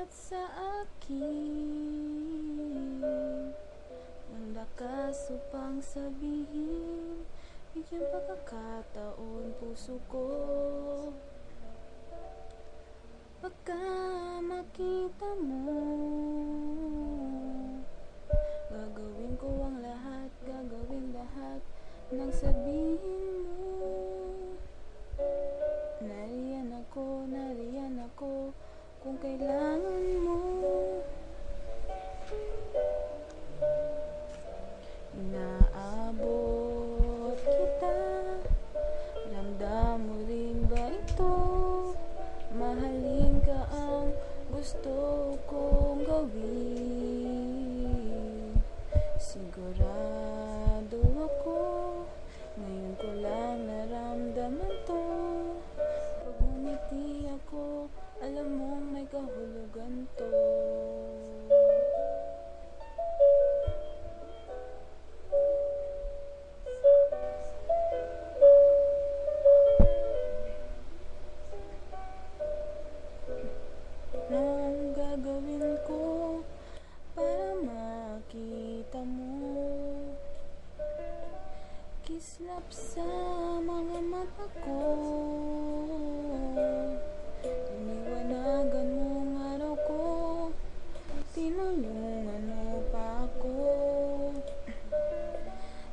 sulat sa akin ng lakas upang sabihin, bigyan pagkakataon puso ko. Pagka makita mo, gagawin ko ang lahat, gagawin lahat ng sabihin mo. Nariyan ako kung kailangan mo. Inaabot kita, ramdam mo rin ba ito? Mahalin ka ang gusto kong gawin. Sigurado ako, ngayon ko lang naramdaman to. Pag ngumiti ako, alam mong may kahulugan to. Anong gagawin ko para makita mo? Kislap sa mga mata ko, iniwanagan mong araw ko, tinulungan mo pa ako.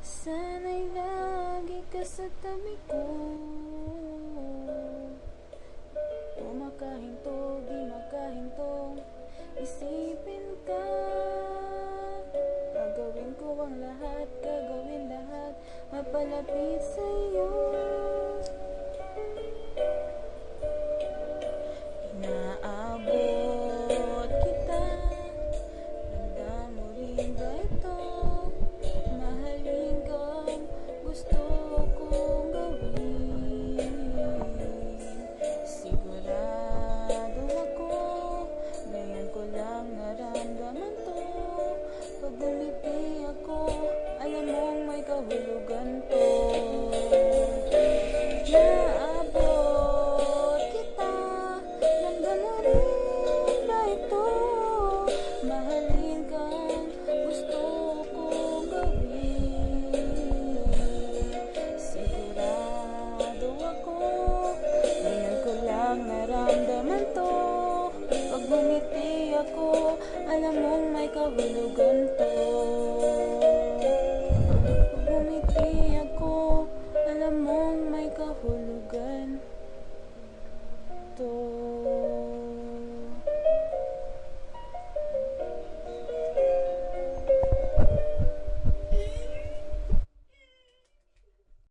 Sana'y lagi ka sa tabi ko, makahinto, di makahinto, isipin ka. Gagawin ko ang lahat, gagawin lahat, mapalapit sa'yo. Inaabot kita, ramdam mo rin ba ito? Mahalin kang gusto kong gawin. Sigurado ako, ngayon ko lang naramdaman to. Pag ngumiti ako, alam mong may kahulugan to. Naabot kita, ramdam mo rin ba ito? Mahalin kang gusto kong gawin. Sigurado ako, ngayon ko lang naramdaman to. Pag ngumiti ako, alam mong may kahulugan to.